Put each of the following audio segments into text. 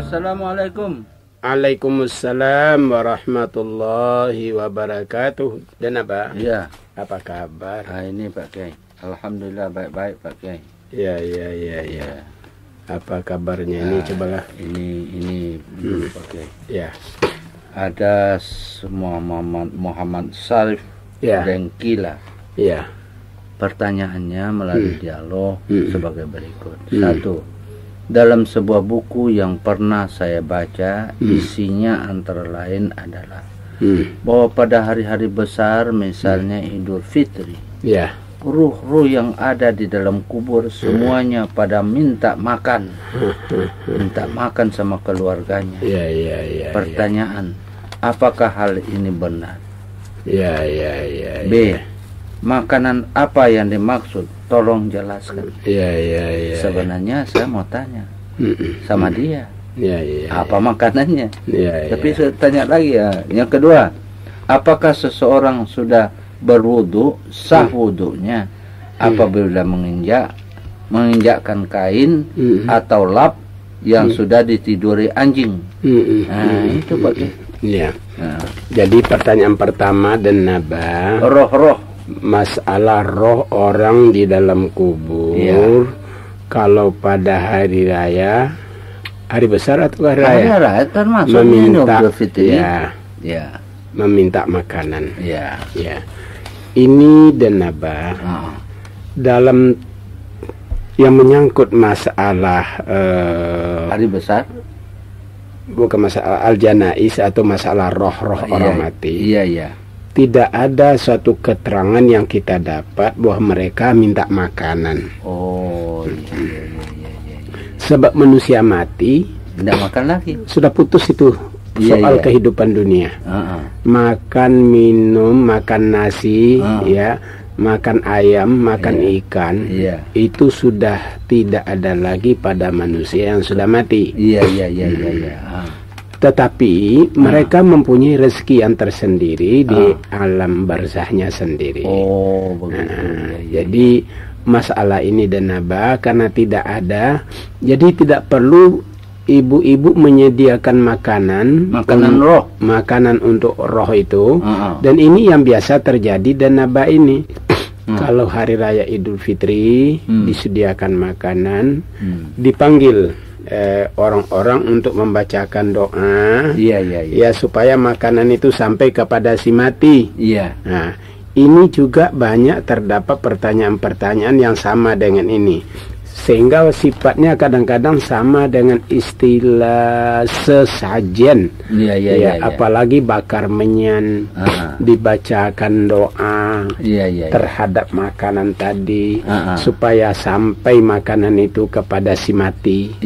Assalamualaikum. Waalaikumsalam warahmatullahi wabarakatuh. Dan apa? Iya. Apa kabar? Ini Pak Kiai. Alhamdulillah baik-baik Pak Kiai. Ya. Apa kabarnya ini? Cobalah. Ini Pak Kiai. Ya. Ada Muhammad Sarif Dengkila. Ya. Pertanyaannya melalui dialog sebagai berikut. 1. Dalam sebuah buku yang pernah saya baca, isinya antara lain adalah bahwa pada hari-hari besar, misalnya Idul Fitri, ruh-ruh yang ada di dalam kubur semuanya pada minta makan sama keluarganya. Pertanyaan, apakah hal ini benar? B. Makanan apa yang dimaksud? Tolong jelaskan. Sebenarnya saya mau tanya sama dia. Apa makanannya? Tapi saya tanya lagi ya. Yang kedua, apakah seseorang sudah berwudu, sah wudunya apabila menginjakkan kain atau lap yang sudah ditiduri anjing? Nah, itu Pak. Jadi pertanyaan pertama dan naba. Roh-roh. Masalah roh orang di dalam kubur, kalau pada hari raya, hari besar atau hari raya? Hari raya termasuk meminta, meminta makanan. Ini dan naba dalam yang menyangkut masalah hari besar, bukan masalah al-janais atau masalah roh-roh orang mati. Tidak ada suatu keterangan yang kita dapat bahwa mereka minta makanan. Sebab manusia mati tidak makan lagi. Sudah putus itu soal kehidupan dunia. Makan, minum, makan nasi, makan ayam, makan ikan, itu sudah tidak ada lagi pada manusia yang sudah mati. Tetapi mereka mempunyai rezeki yang tersendiri di alam barzahnya sendiri. Jadi masalah ini dan naba karena tidak ada, jadi tidak perlu ibu-ibu menyediakan makanan untuk roh itu. Dan ini yang biasa terjadi dan naba ini. Kalau hari raya Idul Fitri disediakan makanan, dipanggil orang-orang untuk membacakan doa, supaya makanan itu sampai kepada si mati. Nah, ini juga banyak terdapat pertanyaan-pertanyaan yang sama dengan ini, sehingga sifatnya kadang-kadang sama dengan istilah sesajen. Apalagi bakar menyan, dibacakan doa terhadap makanan tadi, supaya sampai makanan itu kepada si mati.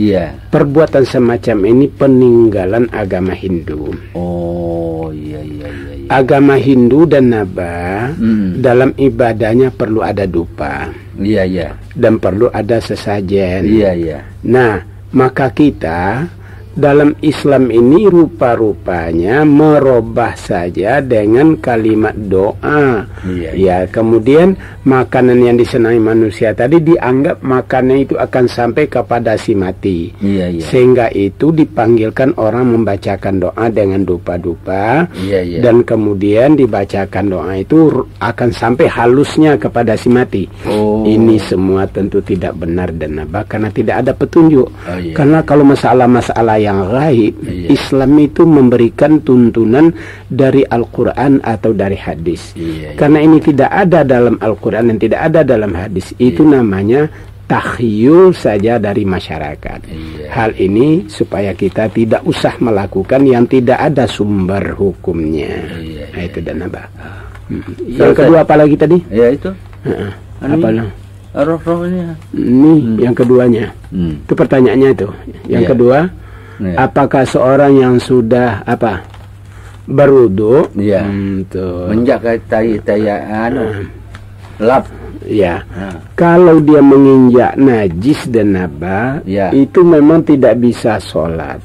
Perbuatan semacam ini peninggalan agama Hindu. Agama Hindu dan naba dalam ibadahnya perlu ada dupa. Dan perlu ada sesajen. Nah, maka kita dalam Islam ini rupa-rupanya merubah saja dengan kalimat doa. Kemudian makanan yang disenangi manusia tadi dianggap makanan itu akan sampai kepada si mati. Sehingga itu dipanggilkan orang membacakan doa dengan dupa-dupa. Dan kemudian dibacakan doa itu akan sampai halusnya kepada si mati. Ini semua tentu tidak benar dan naba karena tidak ada petunjuk. Karena kalau masalah-masalah yang gaib, Islam itu memberikan tuntunan dari Al-Quran atau dari hadis. Karena ini tidak ada dalam Al-Quran dan tidak ada dalam hadis, itu namanya takhyul saja dari masyarakat. Hal ini supaya kita tidak usah melakukan yang tidak ada sumber hukumnya. Nah, itu dan apa? Yang kedua apa lagi tadi? Itu. Apa lah? Roh-roh ini yang keduanya. Itu pertanyaannya itu. Yang kedua, apakah seorang yang sudah berwudu menjaga lap Ya. Kalau dia menginjak najis dan naba, itu memang tidak bisa sholat.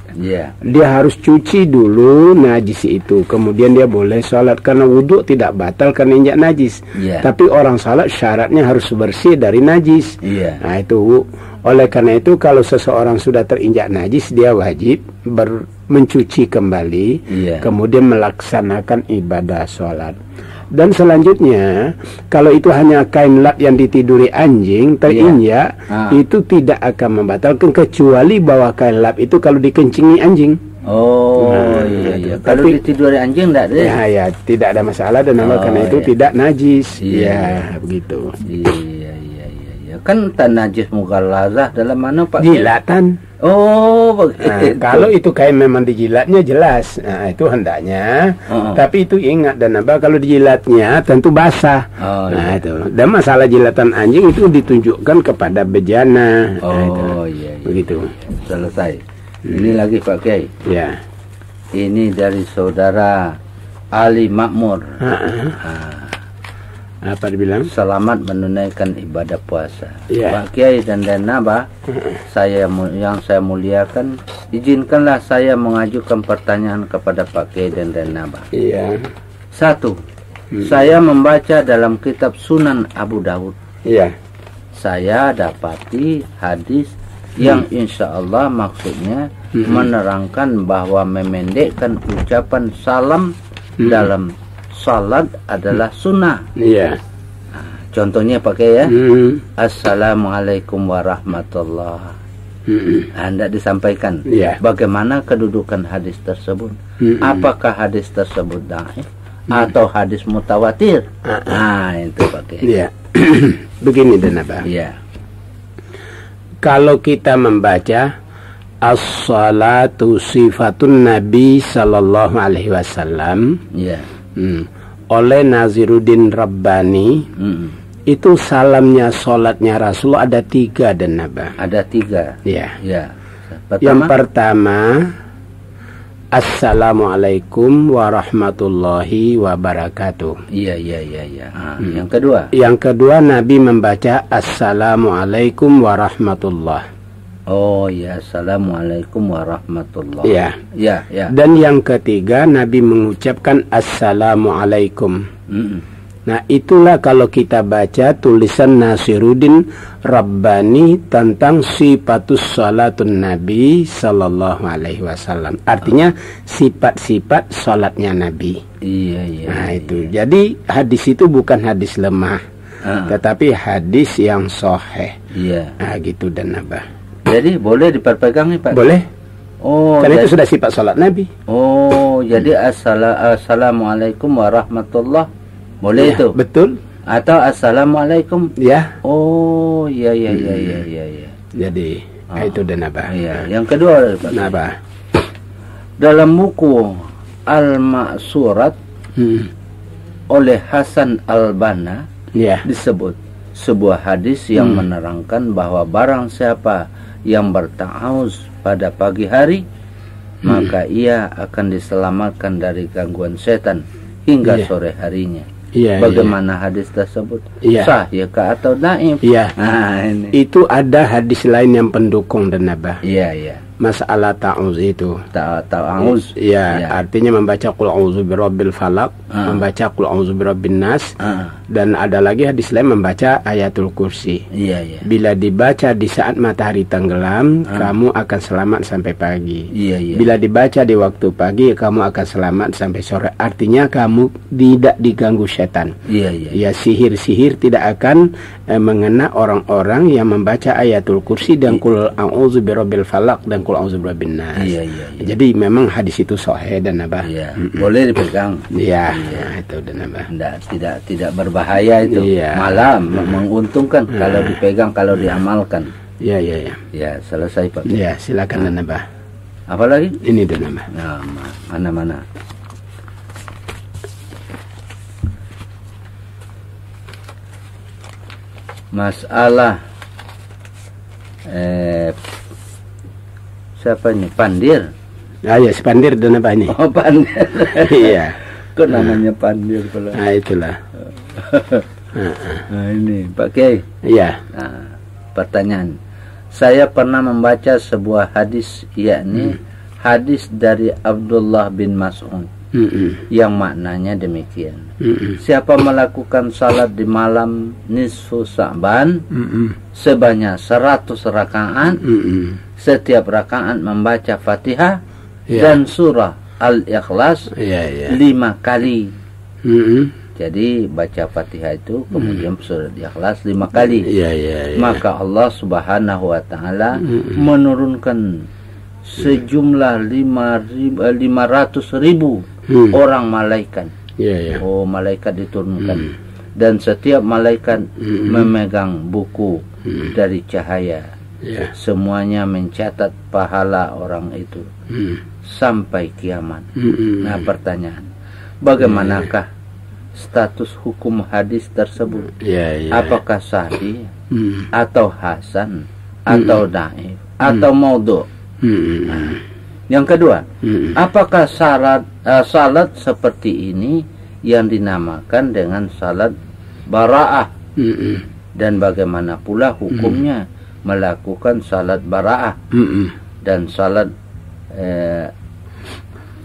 Dia harus cuci dulu najis itu, kemudian dia boleh sholat, karena wudhu tidak batal karena injak najis. Tapi orang sholat syaratnya harus bersih dari najis. Nah itu, oleh karena itu kalau seseorang sudah terinjak najis, dia wajib mencuci kembali, kemudian melaksanakan ibadah sholat. Dan selanjutnya, kalau itu hanya kain lap yang ditiduri anjing terinjak, itu tidak akan membatalkan, kecuali bahwa kain lap itu kalau dikencingi anjing. Iya. Kalau ditiduri anjing enggak deh. Ya, tidak ada masalah, dan karena itu tidak najis. Begitu. Iya. Kan tan najis mughallazah dalam mana Pak? Jilatan. Begitu. Kalau itu kain memang dijilatnya jelas, itu hendaknya. Tapi itu ingat dan kalau dijilatnya tentu basah. Itu. Dan masalah jilatan anjing itu ditunjukkan kepada bejana. Iya. Begitu. Selesai. Ini lagi Pak Kiai. Ya. Ini dari saudara Ali Makmur. Apa dibilang? Selamat menunaikan ibadah puasa. Pak Kiai dan Naba, yang saya muliakan, izinkanlah saya mengajukan pertanyaan kepada Pak Kiai dan Naba. 1. Saya membaca dalam kitab Sunan Abu Dawud. Saya dapati hadis yang insya Allah maksudnya menerangkan bahwa memendekkan ucapan salam dalam salat adalah sunnah. Contohnya pakai Assalamualaikum warahmatullah. Anda disampaikan. Bagaimana kedudukan hadis tersebut? Apakah hadis tersebut dhaif atau hadis mutawatir? Itu pakai. Begini dan apa? Kalau kita membaca as-salatu sifatun Nabi sallallahu alaihi wasallam, oleh Naziruddin Rabbani, itu salamnya, sholatnya Rasul ada 3 dan Naba. Ada 3. Yang pertama, Assalamualaikum warahmatullahi wabarakatuh. Yang kedua? Yang kedua, Nabi membaca Assalamualaikum warahmatullah. Assalamualaikum warahmatullah. Dan yang ketiga, Nabi mengucapkan Assalamualaikum. Nah, itulah kalau kita baca tulisan Naziruddin Rabbani tentang sifatus salatun Nabi sallallahu alaihi wasallam. Artinya sifat-sifat salatnya Nabi. Nah, itu. Jadi hadis itu bukan hadis lemah, tetapi hadis yang sahih. Nah, gitu dan Nabah. Jadi boleh diperpegang nih Pak? Boleh. Karena itu sudah sifat salat Nabi. Jadi Assalamualaikum warahmatullah. Boleh itu? Betul. Atau Assalamualaikum. Iya. Jadi itu dan Nabah. Yang kedua Pak. Nabah. Dalam buku Al-Ma'surat oleh Hasan Al-Banna disebut sebuah hadis yang menerangkan bahwa barang siapa yang berta'awuz pada pagi hari, maka ia akan diselamatkan dari gangguan setan hingga sore harinya. Bagaimana hadis tersebut? Sahih atau dhaif? Ini. Itu ada hadis lain yang pendukung dan Nabah. Masalah ta'awuz itu. Ta'awuz. Artinya membaca qul a'udzu birabbil falaq, membaca qul a'udzu birabbin nas, dan ada lagi hadis lain membaca ayatul kursi. Bila dibaca di saat matahari tenggelam, kamu akan selamat sampai pagi. Bila dibaca di waktu pagi, kamu akan selamat sampai sore. Artinya kamu tidak diganggu setan. Sihir-sihir tidak akan mengena orang-orang yang membaca ayatul kursi dan qul a'udzu birabbil falaq dan qul a'udzu birabbin nas. Jadi memang hadis itu sahih dan Nabah. Boleh dipegang. Itu dan Nabah. Tidak berbahaya itu. Malah menguntungkan kalau dipegang, kalau diamalkan. Selesai Pak. Silakan dan Nabah. Apa lagi? Ini dan Nabah. Mana? Masalah siapa ini? Pandir. Si Pandir dan apa ini? Pandir. Kok namanya Pandir pula? Itulah. Nah, ini Pak Kiai. Iya. Nah, pertanyaan. Saya pernah membaca sebuah hadis, yakni hadis dari Abdullah bin Mas'ud, yang maknanya demikian. Siapa melakukan salat di malam nisfu Sa'ban sebanyak 100 rakaat, setiap rakaat membaca Fatihah dan surah Al-Ikhlas 5 kali. Jadi baca Fatihah itu kemudian surah Al-Ikhlas 5 kali. Maka Allah Subhanahu wa taala menurunkan sejumlah 500.000 orang malaikat. Oh, malaikat diturunkan. Dan setiap malaikat memegang buku dari cahaya. Semuanya mencatat pahala orang itu sampai kiamat. Nah, pertanyaan, bagaimanakah status hukum hadis tersebut? Apakah sahih atau hasan atau dhaif atau maudhu'? Nah, yang kedua, apakah salat seperti ini yang dinamakan dengan salat bara'ah? Dan bagaimana pula hukumnya melakukan salat bara'ah dan salat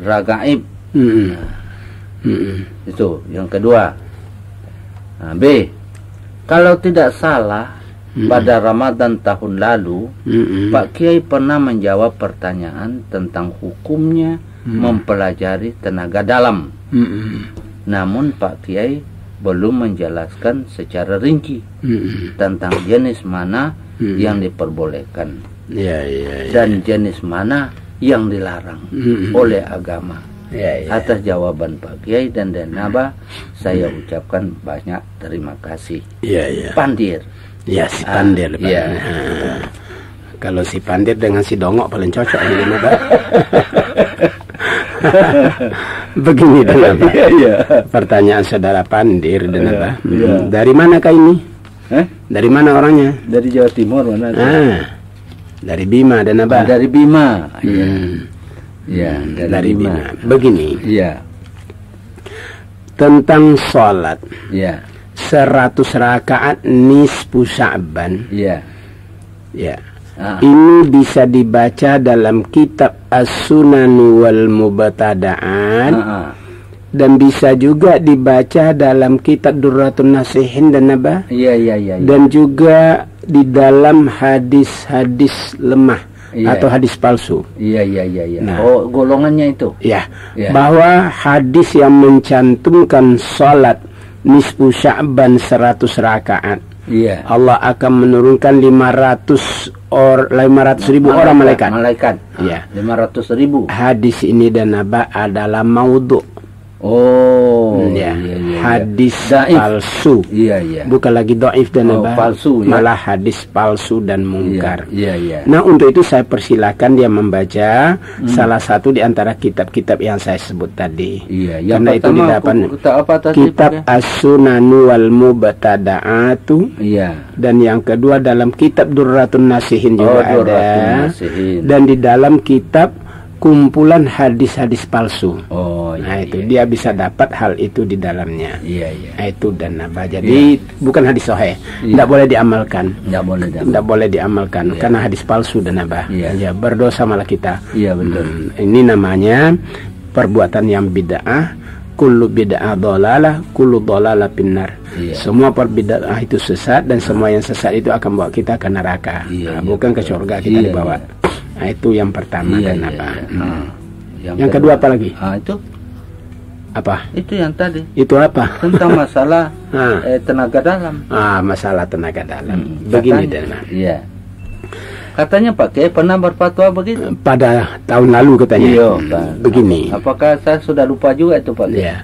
ragaib? Itu yang kedua. Nah, B, kalau tidak salah pada Ramadan tahun lalu Pak Kiai pernah menjawab pertanyaan tentang hukumnya mempelajari tenaga dalam. Namun Pak Kiai belum menjelaskan secara rinci tentang jenis mana yang diperbolehkan dan jenis mana yang dilarang oleh agama. Atas jawaban Pak Kiai dan Denaba, saya ucapkan banyak terima kasih. Pandir. Ya, si Pandir. Kalau si Pandir dengan si Dongok paling cocok ini, Pak. Begini Denaba. Pertanyaan saudara Pandir, Denaba. Dari manakah ini? Dari mana orangnya? Dari Jawa Timur mana? Dari Bima, Denaba. Dari Bima. Dari Bima. Begini. Tentang sholat. 100 rakaat nisfu Sya'ban. Ini bisa dibaca dalam kitab As-Sunan wal Mubtada'at dan bisa juga dibaca dalam kitab Durratun Nasihin dan Nabah. Dan juga di dalam hadis-hadis lemah atau hadis palsu. Nah, oh, golongannya itu. Bahwa hadis yang mencantumkan salat nisfu Sya'ban 100 rakaat, Allah akan menurunkan 500.000 orang malaikat. 500.000. Hadis ini dan Naba adalah maudhu'. Hadis palsu. Bukan lagi dhaif dan palsu, malah hadis palsu dan mungkar. Nah, untuk itu saya persilakan dia membaca salah satu di antara kitab-kitab yang saya sebut tadi. Karena itu didapat kitab As-Sunan wal Mubtada'at. Dan yang kedua dalam kitab Durratun Nasihin juga ada. Dan di dalam kitab kumpulan hadis-hadis palsu. Nah, itu dia bisa dapat hal itu di dalamnya. Nah, itu dan Nabah. Jadi bukan hadis sahih. Tidak boleh diamalkan. Tidak boleh diamalkan karena hadis palsu dan Nabah. Berdosa malah kita. Betul. Ini namanya perbuatan yang bid'ah. Kullu bid'ah dhalalah, kullu dhalalah finnar. Semua perbid'ah itu sesat dan semua yang sesat itu akan bawa kita ke neraka. Bukan ke surga kita dibawa. Nah, itu yang pertama dan apa? Yang kedua apa lagi? Itu apa? Itu yang tadi. Itu apa? Tentang masalah tenaga dalam. Masalah tenaga dalam. Begini dan katanya Pak Kiai pernah berfatwa begitu. Pada tahun lalu katanya. Begini. Apakah saya sudah lupa juga itu Pak Kiai?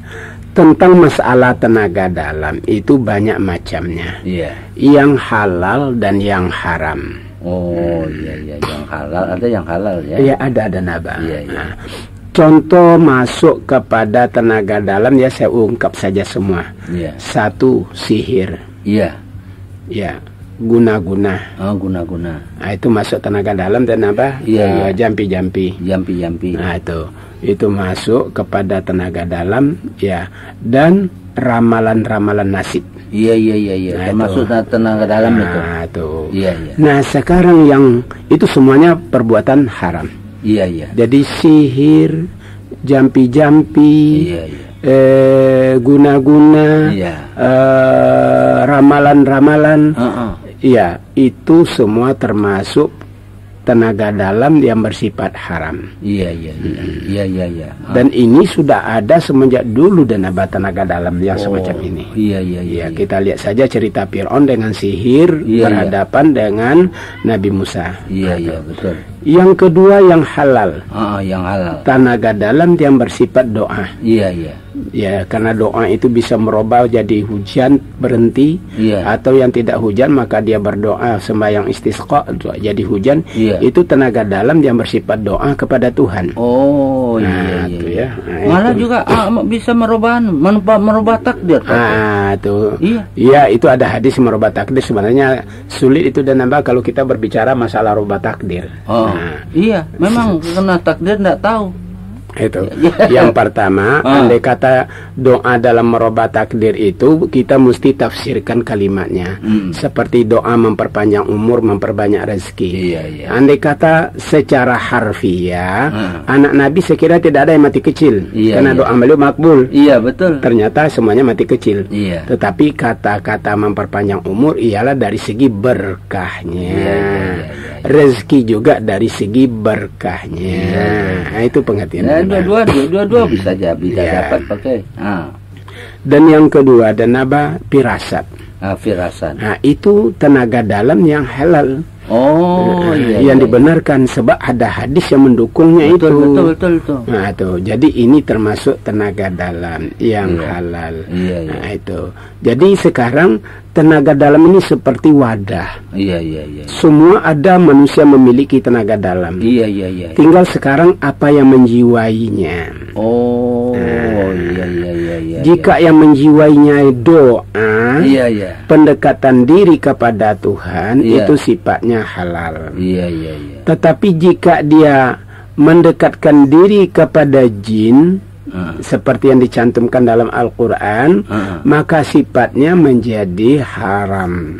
Tentang masalah tenaga dalam itu banyak macamnya. Yang halal dan yang haram. Yang halal ada yang halal ya. Ada Nabah. Contoh masuk kepada tenaga dalam saya ungkap saja semua. 1, sihir. guna-guna. Oh, guna-guna. Nah, itu masuk tenaga dalam dan apa? Iya, jampi-jampi. Jampi-jampi. Nah, itu masuk kepada tenaga dalam ya, dan ramalan-ramalan nasib. Iya. Nah, termasuk tenaga dalam itu. Nah, itu. Iya. Nah, sekarang yang itu semuanya perbuatan haram. Iya. Jadi sihir, jampi-jampi, guna-guna, ramalan-ramalan, ya itu semua termasuk tenaga dalam yang bersifat haram. Iya. Dan ini sudah ada semenjak dulu tenaga dalam yang semacam ini. Iya. Kita lihat saja cerita Fir'aun dengan sihir berhadapan dengan Nabi Musa. Iya, betul. Yang kedua yang halal. Yang halal. Tenaga dalam yang bersifat doa. Iya. Ya, karena doa itu bisa merubah jadi hujan berhenti, atau yang tidak hujan maka dia berdoa sembahyang istisqa jadi hujan. Itu tenaga dalam yang bersifat doa kepada Tuhan. Oh, iya. Ya. Malah itu juga bisa merubah takdir. Tuh. Iya, itu ada hadis merubah takdir. Sebenarnya sulit itu dan nambah kalau kita berbicara masalah rubah takdir. Iya, memang karena takdir tidak tahu. Itu yang pertama, andai kata doa dalam merubah takdir itu kita mesti tafsirkan kalimatnya seperti doa memperpanjang umur, memperbanyak rezeki. Andai kata secara harfiah, anak Nabi sekira tidak ada yang mati kecil karena doa beliau makbul. Iya, betul. Ternyata semuanya mati kecil. Tetapi kata-kata memperpanjang umur ialah dari segi berkahnya. Rezeki juga dari segi berkahnya. Nah, itu pengertian. Dua-dua bisa dapat pakai. Dan yang kedua dan firasat. Firasat. Nah, itu tenaga dalam yang halal. Yang dibenarkan sebab ada hadis yang mendukungnya. Betul. Nah, itu. Jadi ini termasuk tenaga dalam yang halal. Nah, itu. Jadi sekarang tenaga dalam ini seperti wadah. Semua ada manusia memiliki tenaga dalam. Tinggal sekarang apa yang menjiwainya. Jika yang menjiwainya doa, pendekatan diri kepada Tuhan, itu sifatnya halal. Tetapi jika dia mendekatkan diri kepada jin, seperti yang dicantumkan dalam Al-Quran, maka sifatnya menjadi haram.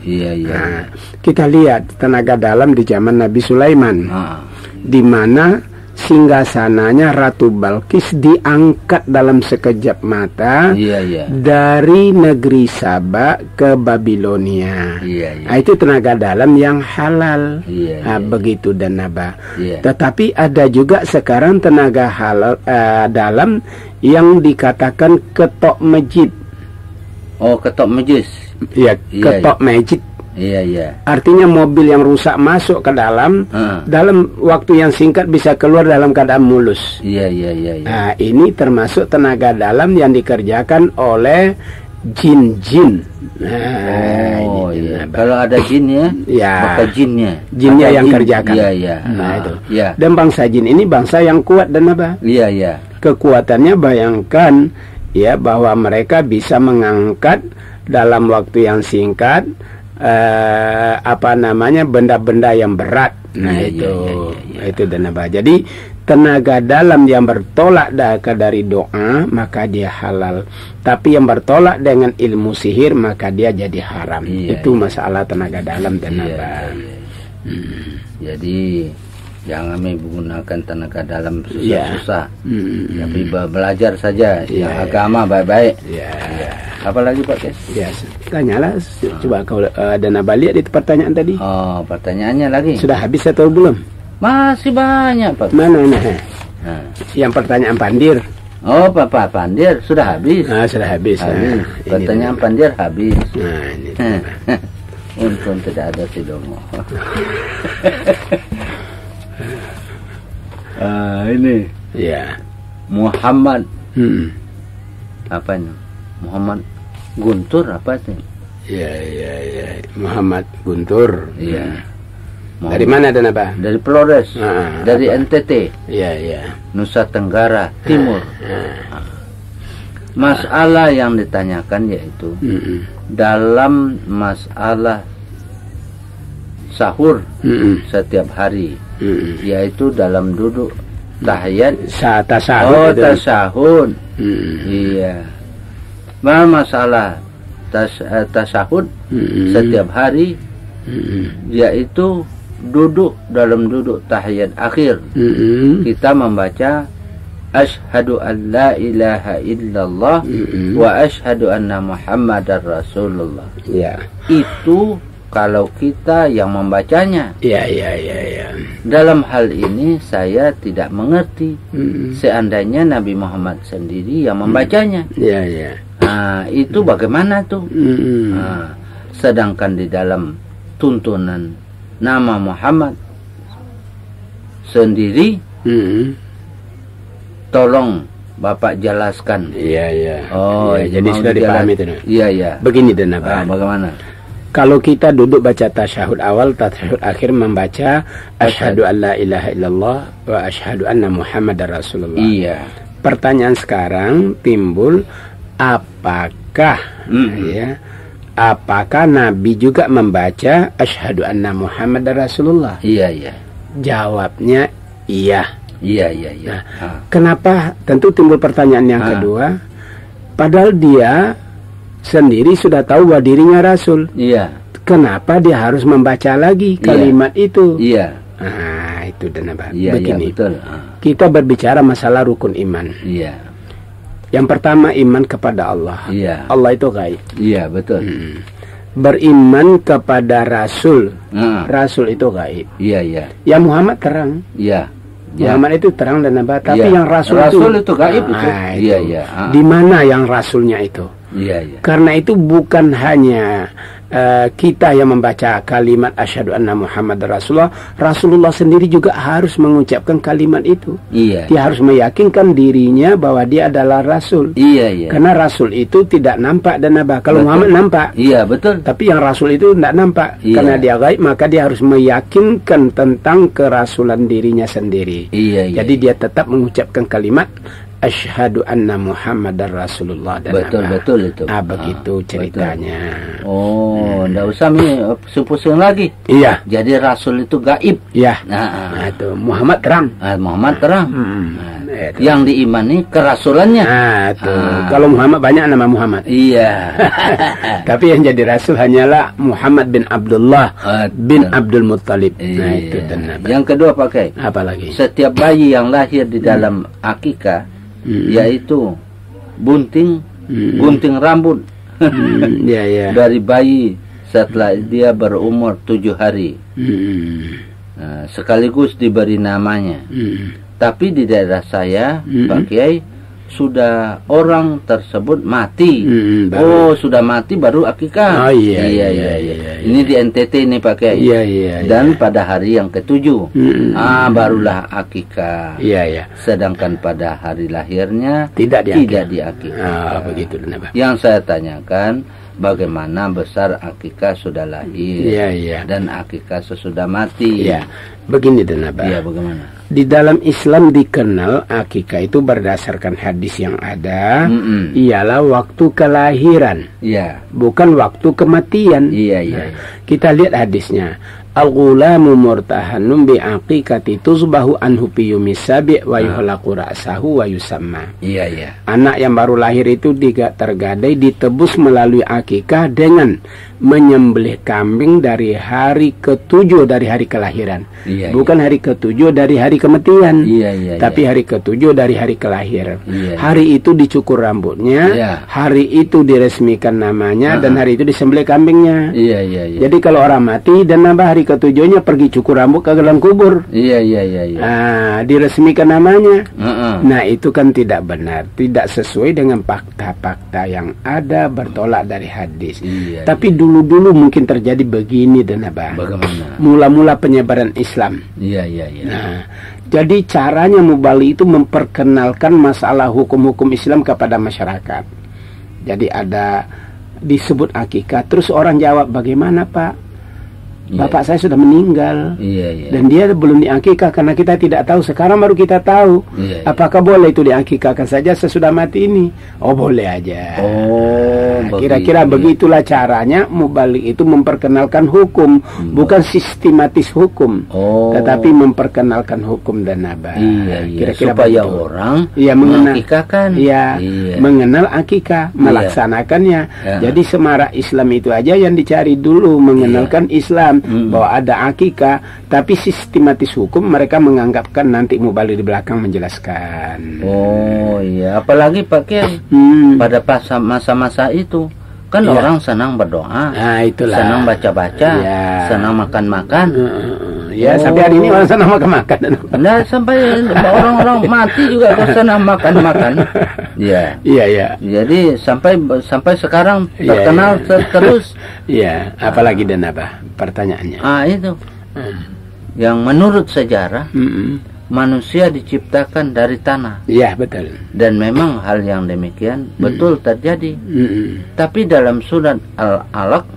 Kita lihat tenaga dalam di zaman Nabi Sulaiman, di mana singgasananya Ratu Balkis diangkat dalam sekejap mata dari negeri Saba ke Babilonia. Nah, itu tenaga dalam yang halal. Begitu dan naba. Tetapi ada juga sekarang tenaga halal dalam yang dikatakan ketok masjid. Ketok majlis. Ketok masjid. Artinya mobil yang rusak masuk ke dalam waktu yang singkat bisa keluar dalam keadaan mulus. Nah, ini termasuk tenaga dalam yang dikerjakan oleh jin-jin. Kalau ada jin maka jinnya yang kerjakan. Nah, itu. Dan bangsa jin ini bangsa yang kuat dan apa? Kekuatannya bayangkan bahwa mereka bisa mengangkat dalam waktu yang singkat benda-benda yang berat. Nah, itu dan apa. Jadi tenaga dalam yang bertolak dari doa maka dia halal. Tapi yang bertolak dengan ilmu sihir maka dia jadi haram. Itu masalah tenaga dalam dan apa. Jadi jangan menggunakan tenaga dalam susah-susah. Tapi belajar saja yang agama baik-baik. Apalagi Pak Kes? Tanyalah. Coba kau ada nabaliat di pertanyaan tadi. Pertanyaannya lagi. Sudah habis atau belum? Masih banyak Pak. Mana ini? Yang pertanyaan Pandir. Pak Pandir sudah habis. Sudah habis. Pertanyaan Pandir habis. Nah, ini. Untung tidak ada si Dongo. Ini. Muhammad. Apa ini? Muhammad Guntur apa sih? Muhammad Guntur. Dari mana dan apa? Dari Flores. Dari NTT. Nusa Tenggara Timur. Masalah yang ditanyakan yaitu dalam masalah sahur setiap hari, yaitu dalam duduk tahiyat tasahud. Tasahud. Iya. Masalah tasahud setiap hari, yaitu duduk dalam duduk tahiyat akhir. Kita membaca asyhadu an la ilaha illallah wa asyhadu anna muhammadar rasulullah. Ya. Itu kalau kita yang membacanya. Ya. Dalam hal ini saya tidak mengerti. Seandainya Nabi Muhammad sendiri yang membacanya. Ya. Nah, itu bagaimana tuh? Nah, sedangkan di dalam tuntunan nama Muhammad sendiri, tolong Bapak jelaskan. Iya. Oh, ya, jadi sudah dipahami itu. Iya. Begini dan apa? Bagaimana? Kalau kita duduk baca tasyahud awal, tasyahud akhir membaca asyhadu an la ilaha illallah wa asyhadu anna muhammadar rasulullah. Iya. Pertanyaan sekarang timbul, apakah apakah Nabi juga membaca asyhadu anna muhammadar rasulullah? Iya. Jawabnya iya. Iya. Nah, kenapa? Tentu timbul pertanyaan yang kedua. Padahal dia sendiri sudah tahu bahwa dirinya Rasul. Iya. Kenapa dia harus membaca lagi kalimat itu? Iya. Nah, itu dan apa? Iya, begini. Betul. Kita berbicara masalah rukun iman. Iya. Yang pertama, iman kepada Allah. Iya. Allah itu gaib. Iya, betul. Beriman kepada Rasul. Rasul itu gaib. Iya. Ya Muhammad terang. Iya. Muhammad itu terang dan apa? Tapi yang Rasul itu gaib itu. Iya. Di mana yang Rasulnya itu? Iya. Karena itu bukan hanya kita yang membaca kalimat asyhadu anna Muhammad Rasulullah sendiri juga harus mengucapkan kalimat itu. Iya. Dia harus meyakinkan dirinya bahwa dia adalah Rasul. Iya. Karena Rasul itu tidak nampak dan apa? Kalau Muhammad nampak. Iya, betul. Tapi yang Rasul itu tidak nampak. Karena dia gaib, maka dia harus meyakinkan tentang kerasulan dirinya sendiri. Iya. Jadi dia tetap mengucapkan kalimat asyhadu anna Muhammadar Rasulullah dan betul itu. Begitu ceritanya. Betul. Oh, enggak usah pusing lagi. Iya. Jadi Rasul itu gaib. Iya. Nah, itu Muhammad terang. Muhammad terang. Yang diimani kerasulannya. Kalau Muhammad banyak nama Muhammad. Iya. Tapi yang jadi rasul hanyalah Muhammad bin Abdullah bin Abdul Muttalib. Nah, itu dan yang kedua pakai. Apa lagi? Setiap bayi yang lahir di dalam akikah, yaitu gunting rambut dari bayi setelah dia berumur 7 hari, sekaligus diberi namanya. Tapi di daerah saya, Pak Kiai, sudah orang tersebut mati. Sudah mati baru akikah. Iya. Ini di NTT ini Pak Kiai. Iya. Dan pada hari yang ke-7, barulah akikah. Iya. Sedangkan pada hari lahirnya tidak diakikah. Begitu. Yang saya tanyakan, bagaimana besar akikah sudah lahir dan akikah sesudah mati? Iya. Begini dan apa? Iya, bagaimana? Di dalam Islam dikenal akikah itu berdasarkan hadis yang ada, ialah waktu kelahiran, bukan waktu kematian. Iya. Kita lihat hadisnya. Al-ghulamu murtahanum bi'aqiqati tuzbahu anhu piyumis sabi' wa yuhlaqu ra'sahu wa yusamma. Iya. Anak yang baru lahir itu tergadai ditebus melalui akikah dengan menyembelih kambing dari hari ke-7 dari hari kelahiran. Bukan hari ke-7 dari hari kematian. Tapi hari ke-7 dari hari kelahiran. Hari itu dicukur rambutnya, hari itu diresmikan namanya, dan hari itu disembelih kambingnya. Jadi kalau orang mati dan nambah hari ke-7-nya pergi cukur rambut ke dalam kubur. Diresmikan namanya. Nah, itu kan tidak benar, tidak sesuai dengan fakta-fakta yang ada, bertolak dari hadis. Tapi dulu mungkin terjadi begini dan apa? Bagaimana? Mula-mula penyebaran Islam. Iya. Nah, jadi caranya Mubali itu memperkenalkan masalah hukum-hukum Islam kepada masyarakat. Jadi ada disebut akikah, terus orang jawab, bagaimana Pak? Bapak saya sudah meninggal. Dan dia belum diakikah karena kita tidak tahu. Sekarang baru kita tahu. Apakah boleh itu diakikahkan saja sesudah mati ini? Oh, boleh aja. Kira-kira begitulah caranya mubalik itu memperkenalkan hukum, bukan sistematis hukum, tetapi memperkenalkan hukum dan naba. Kira-kira supaya begitu. Orang mengakikahkan. Mengenal akikah, melaksanakannya. Jadi semarak Islam itu aja yang dicari dulu, mengenalkan Islam. Bahwa ada akikah, tapi sistematis hukum mereka menganggapkan nanti mubalik di belakang menjelaskan. Apalagi pakai pada masa-masa itu kan orang senang berdoa, senang baca-baca, senang makan-makan. Sampai hari ini orang senang makan-makan. Nah, sampai orang-orang mati juga senang makan-makan. Jadi sampai sekarang terkenal terus. Apalagi dan apa pertanyaannya? Itu. Yang menurut sejarah manusia diciptakan dari tanah. Betul. Dan memang hal yang demikian betul terjadi. Tapi dalam surat Al-Alaq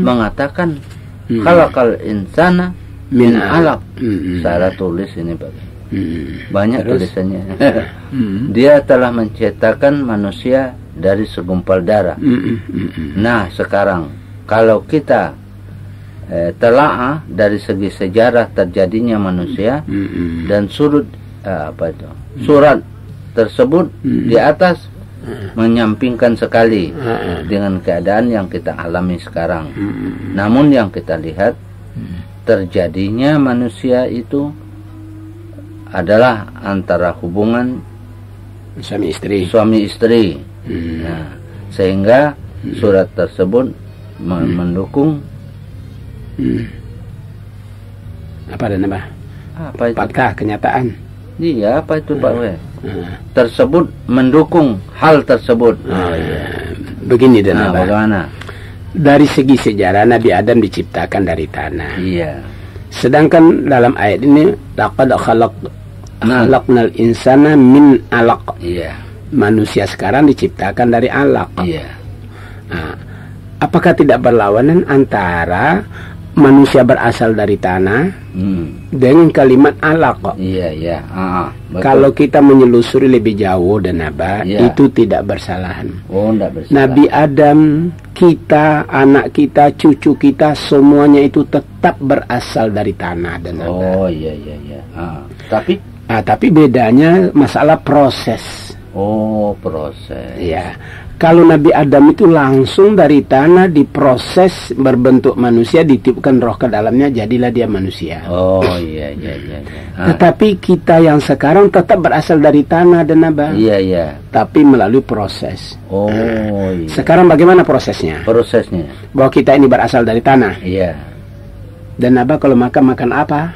mengatakan khalaqal insana min alaq. Salah tulis ini Pak. Banyak tulisannya. Dia telah menciptakan manusia dari segumpal darah. Nah, sekarang kalau kita telaah dari segi sejarah terjadinya manusia dan surat tersebut di atas menyampingkan sekali dengan keadaan yang kita alami sekarang. Namun yang kita lihat terjadinya manusia itu adalah antara hubungan suami istri. Nah, sehingga surat tersebut mendukung apa dan apa? Apa itu? Fakta, kenyataan. Apa itu Pak W? Tersebut mendukung hal tersebut. Begini dan apa? Bagaimana? Dari segi sejarah Nabi Adam diciptakan dari tanah. Sedangkan dalam ayat ini laqad khalaqnal insana min alaq. Manusia sekarang diciptakan dari alaq. Apakah tidak berlawanan antara manusia berasal dari tanah dengan kalimat alaq? Kalau kita menyelusuri lebih jauh dan itu tidak bersalahan. Nabi Adam, kita, anak kita, cucu kita, semuanya itu tetap berasal dari tanah dan tapi bedanya masalah proses. Proses. Kalau Nabi Adam itu langsung dari tanah diproses berbentuk manusia, ditiupkan roh ke dalamnya, jadilah dia manusia. Tetapi kita yang sekarang tetap berasal dari tanah dan naba. Tapi melalui proses. Sekarang bagaimana prosesnya? Bahwa kita ini berasal dari tanah. Dan naba kalau makan apa?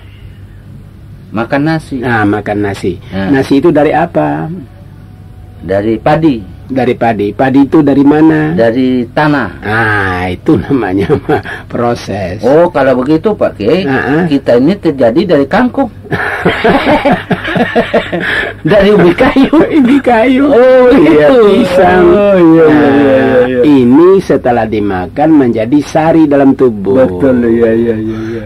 Makan nasi. Makan nasi. Nasi itu dari apa? Dari padi. Dari padi. Padi itu dari mana? Dari tanah. Itu namanya proses. Kalau begitu Pak Kiai, kita ini terjadi dari kangkung. Dari ubi kayu. Pisang. Ini setelah dimakan menjadi sari dalam tubuh. Betul.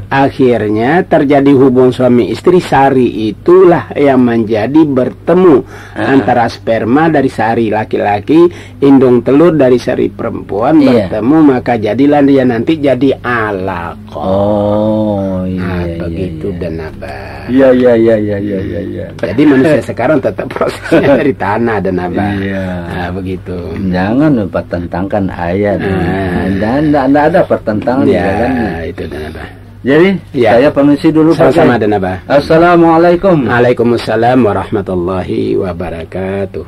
Akhirnya terjadi hubungan suami istri. Sari itulah yang menjadi bertemu antara sperma dari sari laki-laki, indung telur dari sari perempuan bertemu, maka jadilah dia nanti jadi alaq. Begitu dan abah. Jadi manusia sekarang tetap prosesnya dari tanah dan abah. Begitu. Jangan pertentangkan ayat. Dan tidak ada pertentangan di dalamnya. Itu dan abah. Jadi saya permisi dulu Pak. Sama-sama dan abah. Assalamualaikum. Waalaikumsalam warahmatullahi wabarakatuh.